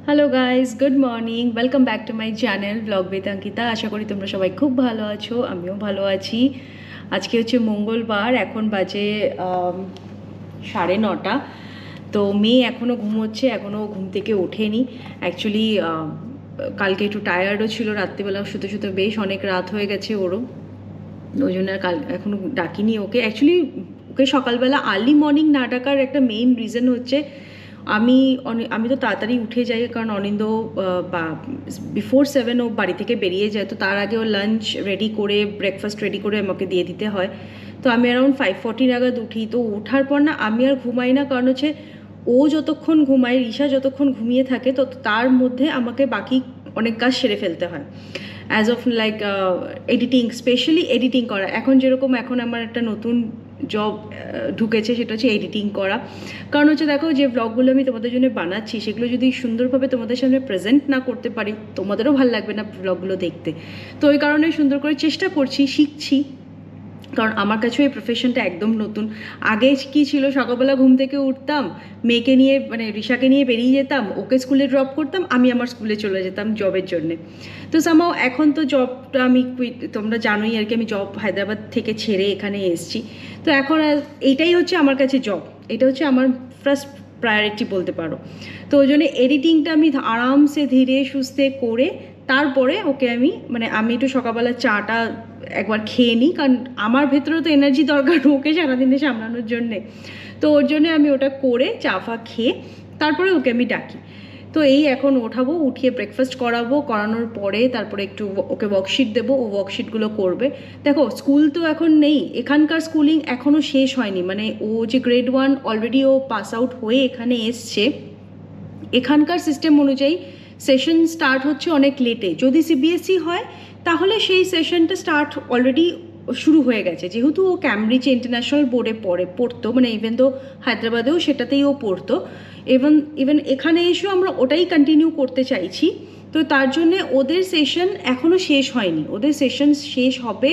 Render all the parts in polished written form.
Hello guys, good morning, welcome back to my channel blog with Ankita. আশা করি তোমরা সবাই খুব ভালো আছো, আমিও ভালো আছি। আজকে হচ্ছে মঙ্গলবার, এখন বাজে 9:30। তো মেয়ে এখনও ঘুমোচ্ছে, এখনও ঘুম থেকে ওঠেনি। অ্যাকচুয়ালি কালকে একটু টায়ার্ডও ছিল, রাত্রিবেলা শুতে শুতে বেশ অনেক রাত হয়ে গেছে ওরও। ওই জন্য আর কাল এখনও ডাকিনি ওকে। অ্যাকচুয়ালি ওকে সকালবেলা আর্লি মর্নিং না ডাকার একটা মেইন রিজন হচ্ছে আমি তো তাড়াতাড়ি উঠে যাই, কারণ অনিন্দ বা বিফোর 7 ও বাড়ি থেকে বেরিয়ে যায়। তো তার আগে ও লাঞ্চ রেডি করে, ব্রেকফাস্ট রেডি করে আমাকে দিয়ে দিতে হয়। তো আমি অ্যারাউন্ড 5:40 নাগাদ উঠি। তো ওঠার পর না আমি আর ঘুমাই না, কারণ হচ্ছে ও যতক্ষণ ঘুমায়, ঋষা যতক্ষণ ঘুমিয়ে থাকে, তো তার মধ্যে আমাকে বাকি অনেক কাজ সেরে ফেলতে হয়। As of like editing, specially editing করা। এখন আমার একটা নতুন জব ঢুকেছে, সেটা হচ্ছে এডিটিং করা। কারণ হচ্ছে দেখো, যে ব্লগগুলো আমি তোমাদের জন্য বানাচ্ছি সেগুলো যদি সুন্দরভাবে তোমাদের সামনে প্রেজেন্ট না করতে পারি, তোমাদেরও ভালো লাগবে না ব্লগগুলো দেখতে। তো ওই কারণে সুন্দর করে চেষ্টা করছি, শিখছি। কারণ আমার কাছেও এই প্রফেশনটা একদম নতুন। আগে কি ছিল, সকালবেলা ঘুম থেকে উঠতাম, মেয়েকে নিয়ে মানে ঋষাকে নিয়ে বেরিয়ে যেতাম, ওকে স্কুলে ড্রপ করতাম, আমি আমার স্কুলে চলে যেতাম জবের জন্যে। তো সামাও এখন তো জবটা আমি তোমরা জানোই আর কি, আমি জব হায়দ্রাবাদ থেকে ছেড়ে এখানে এসেছি। তো এখন এইটাই হচ্ছে আমার কাছে জব, এটা হচ্ছে আমার ফার্স্ট প্রায়োরিটি বলতে পারো। তো ওই জন্য এডিটিংটা আমি আরামসে ধীরে সুস্থে করে তারপরে ওকে আমি একটু সকালবেলা চাটা একবার খেয়ে নিই, কারণ আমার ভেতরেও তো এনার্জি দরকার ওকে সারাদিনে সামলানোর জন্যে। তো ওর জন্য আমি ওটা করে চা ফা খেয়ে তারপরে ওকে আমি ডাকি। তো এই এখন ওঠাবো, উঠিয়ে ব্রেকফাস্ট করানোর পরে তারপরে একটু ওকে ওয়ার্কশিট দেবো, ও ওয়ার্কশিটগুলো করবে। দেখো, স্কুল তো এখন নেই, এখানকার স্কুলিং এখনও শেষ হয়নি। মানে ও যে গ্রেড 1 অলরেডি ও পাস আউট হয়ে এখানে এসছে। এখানকার সিস্টেম অনুযায়ী সেশন স্টার্ট হচ্ছে অনেক লেটে। যদি সিবিএসই হয় তাহলে সেই সেশনটা স্টার্ট অলরেডি শুরু হয়ে গেছে, যেহেতু ও ক্যামব্রিজ ইন্টারন্যাশনাল বোর্ডে পড়তো, মানে ইভেন তো হায়দ্রাবাদেও সেটাতেই ও পড়তো। ইভেন এখানে এসেও আমরা ওটাই কন্টিনিউ করতে চাইছি। তো তার জন্যে ওদের সেশন এখনও শেষ হয়নি, ওদের সেশন শেষ হবে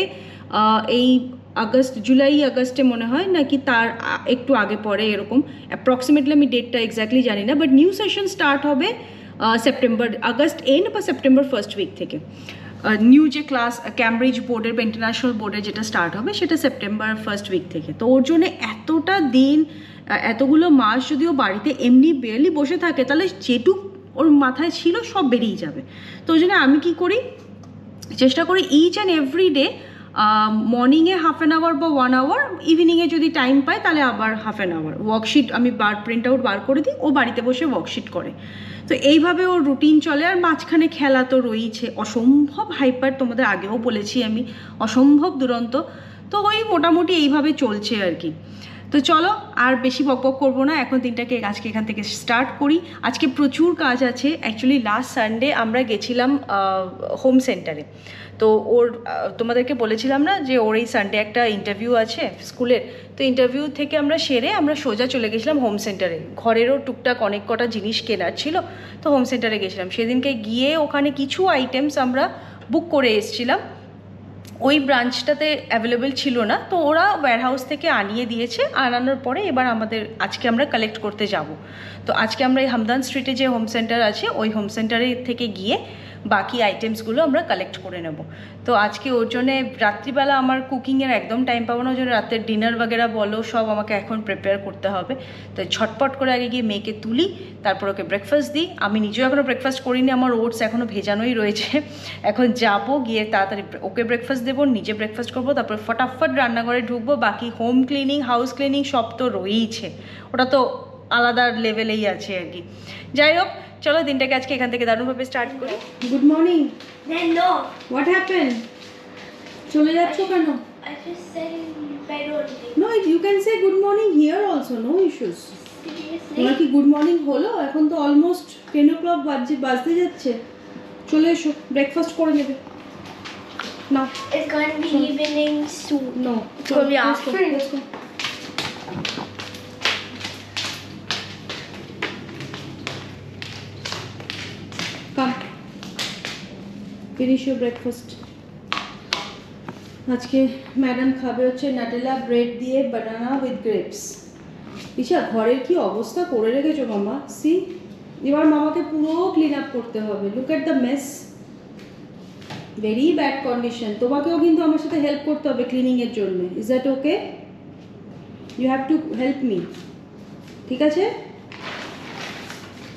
এই জুলাই আগস্টে মনে হয়, নাকি তার একটু আগে পরে, এরকম অ্যাপ্রক্সিমেটলি আমি ডেটটা এক্স্যাক্টলি জানি না। বাট নিউ সেশন স্টার্ট হবে আগস্ট এন্ড বা সেপ্টেম্বর ফার্স্ট উইক থেকে। নিউ যে ক্লাস ক্যামব্রিজ বোর্ডের বা ইন্টারন্যাশনাল বোর্ডের যেটা স্টার্ট হবে সেটা সেপ্টেম্বর ফার্স্ট উইক থেকে। তো ওর জন্য এতটা দিন, এতগুলো মাস যদি ও বাড়িতে এমনি বেরলি বসে থাকে, তাহলে যেটুক ওর মাথায় ছিল সব বেরিয়ে যাবে। তো ওই জন্য আমি কী করি, চেষ্টা করি ইচ অ্যান্ড এভরি ডে মর্নিংয়ে ½ আওয়ার বা 1 আওয়ার, ইভিনিংয়ে যদি টাইম পায় তাহলে আবার ½ আওয়ার ওয়ার্কশিট আমি প্রিন্ট আউট বার করে দিই, ও বাড়িতে বসে ওয়ার্কশিট করে। তো এইভাবে ওর রুটিন চলে। আর মাঝখানে খেলা তো রয়েছে, অসম্ভব হাইপার, তোমাদের আগেও বলেছি আমি, অসম্ভব দুরন্ত। তো ওই মোটামুটি এইভাবে চলছে আর কি। তো চলো আর বেশি বকবক করবো না, এখন দিনটাকে আজকে এখান থেকে স্টার্ট করি। আজকে প্রচুর কাজ আছে। অ্যাকচুয়ালি লাস্ট সানডে আমরা গেছিলাম হোম সেন্টারে। তো ওর তোমাদেরকে বলেছিলাম না যে ওর এই সানডে একটা ইন্টারভিউ আছে স্কুলের। তো ইন্টারভিউ থেকে আমরা সেরে আমরা সোজা চলে গেছিলাম হোম সেন্টারে। ঘরেরও টুকটাক অনেক কটা জিনিস কেনার ছিল, তো হোম সেন্টারে গেছিলাম। সেদিনকে গিয়ে ওখানে কিছু আইটেমস আমরা বুক করে এসেছিলাম, ওই ব্রাঞ্চটাতে অ্যাভেলেবেল ছিল না, তো ওরা ওয়্যারহাউস থেকে আনিয়ে দিয়েছে। আনানোর পরে এবার আজকে আমরা কালেক্ট করতে যাব। তো আজকে আমরা এই হামদান স্ট্রিটে যে হোম সেন্টার আছে, ওই হোম সেন্টারে থেকে গিয়ে বাকি আইটেমসগুলো আমরা কালেক্ট করে নেব। তো আজকে ওর জন্যে রাত্রিবেলা আমার কুকিংয়ের একদম টাইম পাবো না, ওই জন্য রাতের ডিনার বাগেরা বলো সব আমাকে এখন প্রিপেয়ার করতে হবে। তো ঝটপট করে আগে গিয়ে মেয়েকে তুলি, তারপর ওকে ব্রেকফাস্ট দিই। আমি নিজেও এখনও ব্রেকফাস্ট করিনি, আমার ওটস এখনও ভেজানোই রয়েছে। এখন যাবো, গিয়ে তাড়াতাড়ি ওকে ব্রেকফাস্ট দেবো, নিজে ব্রেকফাস্ট করবো, তারপর ফটাফট রান্নাঘরে ঢুকবো। বাকি হোম ক্লিনিং, হাউস ক্লিনিং সব তো রয়েইছে, ওটা তো আলাদা লেভেলেই আছে আর কি। যাই হোক, চলো দিনটাকে আজকে এখান থেকে দারুণভাবে স্টার্ট করি। Good morning. Hello. What happen? চলে যাচ্ছ কেন? I just said bed only. No, you can say good morning here also, no issues. তোমার Seriously? কি গুড মর্নিং হলো? এখন তো অলমোস্ট 10 o'clock বাজতে যাচ্ছে। চলে এসো, ব্রেকফাস্ট করে নেবে না। It's going to be evening soon. No, It's going to be afternoon. Come finish your breakfast. আজকে ম্যাডাম খাবে হচ্ছে নাটেলা ব্রেড দিয়ে বানানা উইথ গ্রেপস। ইচ্ছা, ঘরের কি অবস্থা করে রেখেছো মামা, সি এবার মামাকে পুরো ক্লিন আপ করতে হবে। Look at the mess, very bad condition. তোমাকেও কিন্তু আমার সাথে হেল্প করতে হবে ক্লিনিং এর জন্য। Is that okay? You have to help me, ঠিক আছে?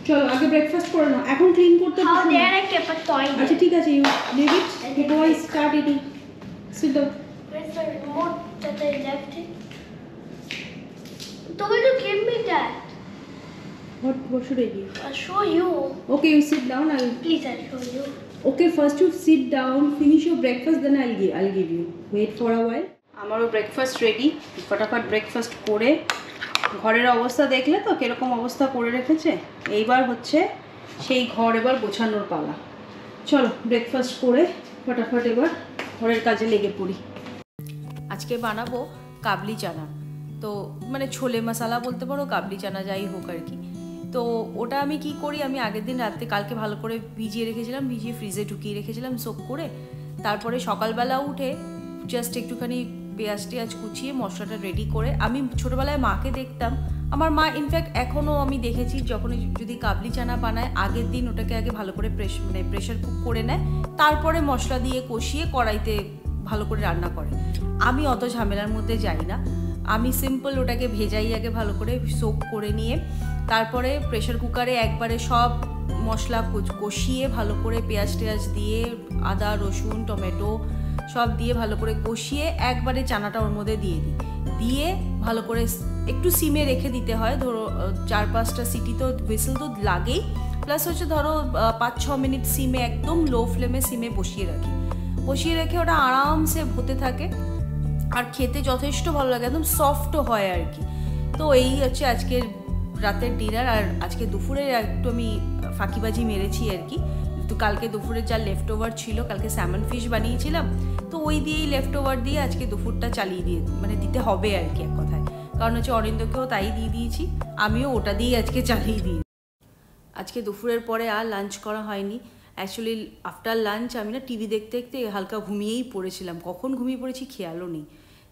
চলো আগে ব্রেকফাস্ট করে নাও, এখন ক্লিন করতে How বসো না। dare I keep a toy there? আচ্ছা ঠিক আছে, you leave it, go I start eating. Sit down. Where's the remote that I left it? Told you give me that. What should I give? I'll show you. Okay, you sit down. Please, I'll show you. Okay, first you sit down, finish your breakfast, then I'll give you. Wait for a while. আমারও breakfast ready. ফটাফট breakfast করে ঘরের অবস্থা দেখলে তো কিরকম অবস্থা করে রেখেছে। এইবার হচ্ছে সেই ঘর এবার গোছানোর পালা। চলো ব্রেকফাস্ট করে ফটাফট এবার ঘরের কাজে লেগে পড়ি। আজকে বানাবো কাবলি চানা, তো মানে ছোলে মশলা বলতে পারো, কাবলি চানা যাই হোক আর কি। তো ওটা আমি কি করি, আমি আগের দিন রাত্রে কালকে ভালো করে ভিজিয়ে রেখেছিলাম, ভিজিয়ে ফ্রিজে ঢুকিয়ে রেখেছিলাম সোক করে। তারপরে সকালবেলা উঠে জাস্ট একটুখানি পেঁয়াজ টেয়াজ কুচিয়ে মশলাটা রেডি করে, আমি ছোটোবেলায় মাকে দেখতাম, আমার মা ইনফ্যাক্ট এখনও আমি দেখেছি যখনই যদি কাবলি চানা বানায় আগের দিন ওটাকে আগে ভালো করে প্রেশার কুক করে নেয়, তারপরে মশলা দিয়ে কষিয়ে কড়াইতে ভালো করে রান্না করে। আমি অত ঝামেলার মধ্যে যাই না, আমি সিম্পল ওটাকে ভেজাই আগে ভালো করে সোক করে নিয়ে, তারপরে প্রেশার কুকারে একবারে সব মশলা কষিয়ে ভালো করে পেঁয়াজ টেয়াজ দিয়ে আদা রসুন টমেটো সব দিয়ে ভালো করে কষিয়ে একবারে চানাটা ওর মধ্যে দিয়ে দিই, দিয়ে ভালো করে একটু সিমে রেখে দিতে হয়। ধরো 4-5টা সিটি তো হুইসেল তো লাগেই, প্লাস হচ্ছে ধরো 5-6 মিনিট সিমে একদম লো ফ্লেমে সিমে বসিয়ে রাখি, বসিয়ে রেখে ওটা আরামসে হতে থাকে। আর খেতে যথেষ্ট ভালো লাগে, একদম সফটও হয় আর কি। তো এই হচ্ছে আজকের রাতের ডিনার। আর আজকে দুপুরে একটু আমি ফাঁকিবাজি মেরেছি আর কি, তো কালকে দুপুরের যা লেফট ওভার ছিল, কালকে স্যামন ফিশ বানিয়েছিলাম, তো ওই দিয়েই লেফট ওভার দিয়ে আজকে দুপুরটা চালিয়ে দিয়ে মানে দিতে হবে আর কি এক কথায়। কারণ হচ্ছে অরিন্দকেও তাই দিয়ে দিয়েছি, আমিও ওটা দিয়েই আজকে চালিয়ে দিই। আজকে দুপুরের পরে আর লাঞ্চ করা হয়নি। অ্যাকচুয়ালি আফটার লাঞ্চ আমি না টিভি দেখতে দেখতে হালকা ঘুমিয়েই পড়েছিলাম, কখন ঘুমিয়ে পড়েছি খেয়ালও নেই।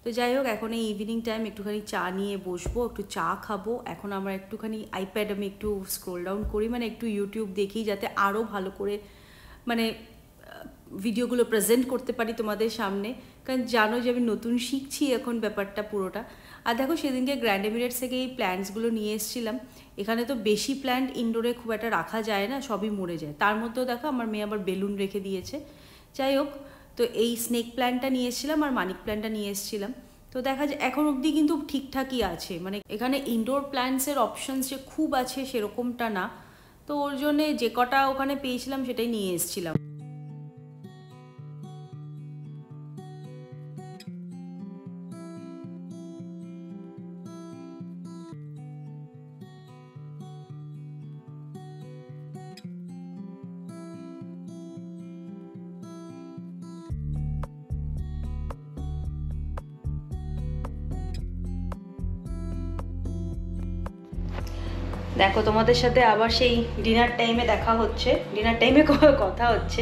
তো যাই হোক, এখন এই ইভিনিং টাইম একটুখানি চা নিয়ে বসবো, একটু চা খাবো। এখন আমরা একটুখানি আইপ্যাড আমি একটু স্ক্রোল ডাউন করি, মানে একটু ইউটিউব দেখি যাতে আরও ভালো করে মানে ভিডিওগুলো প্রেজেন্ট করতে পারি তোমাদের সামনে। কারণ জানো যে আমি নতুন শিখছি এখন ব্যাপারটা পুরোটা। আর দেখো সেদিনকে গ্র্যান্ড এমিরেটস থেকে এই প্ল্যান্টসগুলো নিয়ে এসেছিলাম, এখানে তো বেশি প্ল্যান্ট ইনডোরে খুব একটা রাখা যায় না, সবই মরে যায়। তার মধ্যেও দেখো আমার মেয়ে আবার বেলুন রেখে দিয়েছে। যাই হোক, তো এই স্নেক প্ল্যান্টটা নিয়ে এসেছিলাম আর মানিক প্ল্যান্টটা নিয়ে এসেছিলাম। তো দেখা যায় এখন অবধি কিন্তু ঠিকঠাকই আছে, মানে এখানে ইনডোর প্ল্যান্টসের অপশানস যে খুব আছে সেরকমটা না। তো ওর জন্যে যে কটা ওখানে পেয়েছিলাম সেটাই নিয়ে এসেছিলাম। দেখো তোমাদের সাথে আবার সেই ডিনার টাইমে দেখা হচ্ছে, ডিনার টাইমে কথা হচ্ছে,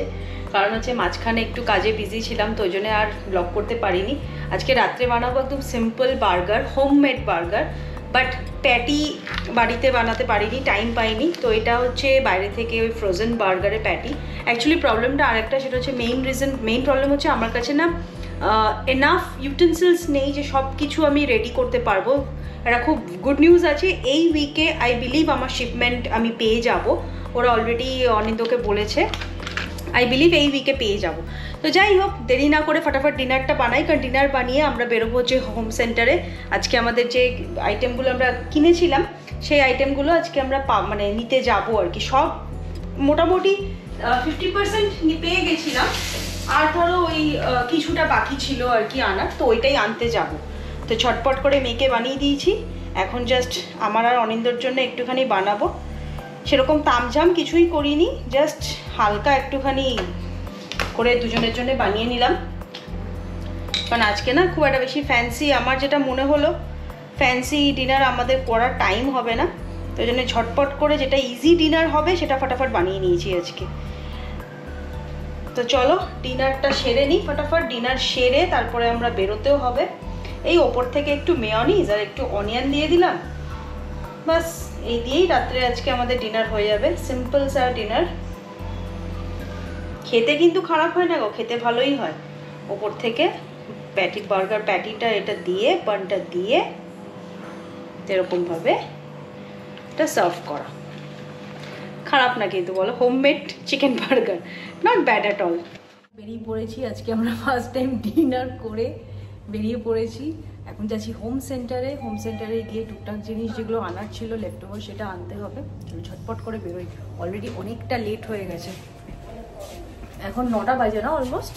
কারণ হচ্ছে মাঝখানে একটু কাজে বিজি ছিলাম, তো ওই জন্য আর ব্লগ করতে পারিনি। আজকে রাত্রে বানাবো একদম simple burger, homemade burger, but patty বাড়িতে বানাতে পারিনি, টাইম পাইনি। তো এটা হচ্ছে বাইরে থেকে ওই ফ্রোজেন বার্গারের প্যাটি। অ্যাকচুয়ালি প্রবলেমটা আরেকটা, সেটা হচ্ছে মেইন প্রবলেম হচ্ছে আমার কাছে না এনাফ ইউটেন্সিলস নেই যে সব কিছু আমি রেডি করতে পারবো। একটা খুব গুড নিউজ আছে, এই উইকে আই বিলিভ আমার শিপমেন্ট আমি পেয়ে যাব, ওরা অলরেডি অনিন্দকে বলেছে, আই বিলিভ এই উইকে পেয়ে যাব। তো যাই হোক, দেরি না করে ফটাফট ডিনারটা বানাই, কারণ ডিনার বানিয়ে আমরা বেরোবো হচ্ছে হোম সেন্টারে। আজকে আমাদের যে আইটেমগুলো আমরা কিনেছিলাম সেই আইটেমগুলো আজকে আমরা মানে নিতে যাব আর কি। সব মোটামুটি 50% পেয়ে গেছিলাম, আর ধরো ওই কিছুটা বাকি ছিল আর কি আনার, তো ওইটাই আনতে যাব। তো ছটপট করে মেয়েকে বানিয়ে দিয়েছি, এখন জাস্ট আমার আর অনিন্দর জন্য একটুখানি বানাবো। সেরকম তামঝাম কিছুই করিনি, জাস্ট হালকা একটুখানি করে দুজনের জন্য বানিয়ে নিলাম। কারণ আজকে না খুব একটা বেশি ফ্যান্সি, আমার যেটা মনে হলো ফ্যান্সি ডিনার আমাদের করার টাইম হবে না, তো ওই জন্য ঝটপট করে যেটা ইজি ডিনার হবে সেটা ফটাফট বানিয়ে নিয়েছি আজকে। তো চলো ডিনারটা সেরে নিই ফটাফট, ডিনার সেরে তারপরে আমরা বেরোতেও হবে। এই ওপর থেকে একটু মেয়োনিজ আর একটু অনিয়ন দিয়ে দিলাম, বাস এই দিয়েই রাত্রে আজকে আমাদের ডিনার হয়ে যাবে, সিম্পল সা ডিনার। খেতে কিন্তু খারাপ হয় না গো, খেতে ভালোই হয়। ওপর থেকে প্যাটি, বার্গার প্যাটিটা এটা দিয়ে, বানটা দিয়ে এরকমভাবে এটা সার্ভ করা, খারাপ না কিন্তু বলো। Homemade chicken burger, not bad at all. বেরিয়ে পড়েছি আজকে আমরা ফার্স্ট টাইম ডিনার করে বেরিয়ে পড়েছি। এখন যাচ্ছি হোম সেন্টারে। হোম সেন্টারে গিয়ে টুকটাক জিনিস যেগুলো আনার ছিল লেফট ওভার সেটা আনতে হবে। ঝটপট করে বেরোই, অলরেডি অনেকটা লেট হয়ে গেছে। এখন 9টা বাজে না, অলমোস্ট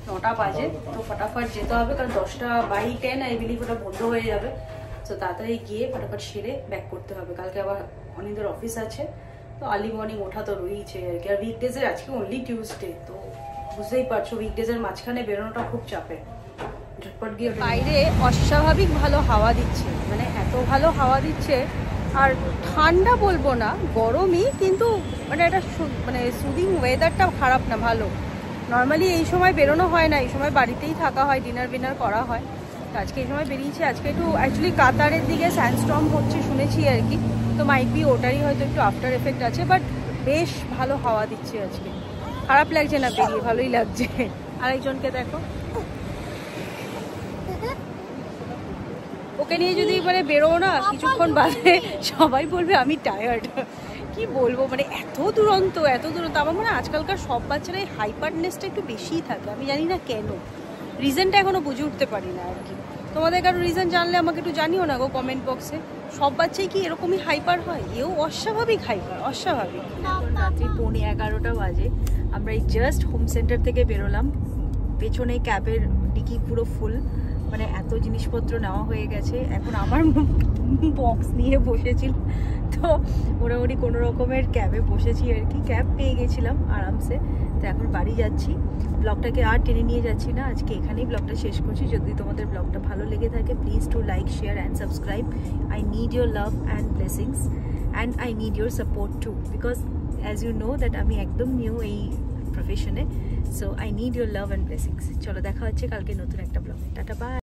9টা বাজে। তো ফটাফট যেতে হবে, কারণ 10টা বাই 10 আই বিলিভ ওটা বন্ধ হয়ে যাবে। তো তাড়াতাড়ি গিয়ে ফটাফট সেরে ব্যাক করতে হবে। কালকে আবার অনেকদের অফিস আছে, তো আর্লি মর্নিং ওঠা তো রয়েছে আর কি। আর উইকডেজের আজকে অনলি টিউসডে, তো বুঝতেই পারছো উইকডেজের মাঝখানে বেরোনোটা খুব চাপের। ঝটপট গিয়ে বাইরে অস্বাভাবিক ভালো হাওয়া দিচ্ছে, মানে এত ভালো হাওয়া দিচ্ছে। আর ঠান্ডা বলবো না, গরমই, কিন্তু মানে একটা মানে সুদিং ওয়েদারটা খারাপ না, ভালো। নর্মালি এই সময় বেরোনো হয় না, এই সময় বাড়িতেই থাকা হয়, ডিনার বিনার করা হয়। তো আজকে এই সময় বেরিয়েছি। আজকে একটু অ্যাকচুয়ালি কাতারের দিকে স্যান্ডস্টর্ম হচ্ছে শুনেছি আর কি, তো মাইট বি ওটারই হয়তো একটু আফটার এফেক্ট আছে। বাট বেশ ভালো হাওয়া দিচ্ছে আজকে, খারাপ লাগছে না বেরিয়ে, ভালোই লাগছে। আরেকজনকে দেখো, ওকে নিয়ে যদি মানে বেরোও না কিছুক্ষণ বাদে সবাই বলবে আমি টায়ার্ড। কি বলবো, মানে এত দুরন্ত আমার মনে হয় আজকালকার সব বাচ্চারাই হাইপারনেসটা একটু বেশিই থাকে। আমি জানি না কেন, রিজনটা এখনো বুঝে উঠতে পারি না আর কি। তোমাদের কারো রিজন জানলে আমাকে একটু জানিও না গো কমেন্ট বক্সে। সব বাচ্চাই কি এরকমই হাইপার হয়? এও অস্বাভাবিক হাইপার, অস্বাভাবিক। রাত্রি 11:15 বাজে, আমরা এই জাস্ট হোম সেন্টার থেকে বেরোলাম। পেছনে ক্যাবের ডিকি পুরো ফুল, মানে এত জিনিসপত্র নেওয়া হয়ে গেছে। এখন আমার বক্স নিয়ে বসেছিল, তো মোটামুটি কোনো রকমের ক্যাবে বসেছি আর কি। ক্যাব পেয়ে গেছিলাম আরামসে। তো এখন বাড়ি যাচ্ছি। ব্লগটাকে আর টেনে নিয়ে যাচ্ছি না, আজকে এখানেই ব্লগটা শেষ করছি। যদি তোমাদের ব্লগটা ভালো লেগে থাকে, please to like, share and subscribe. I need your love and blessings and I need your support too, because as you know that আমি একদম নিউ এই প্রফেশনে। So I need your love and blessings. চলো দেখা হচ্ছে কালকে নতুন একটা ব্লগে। Tata, by.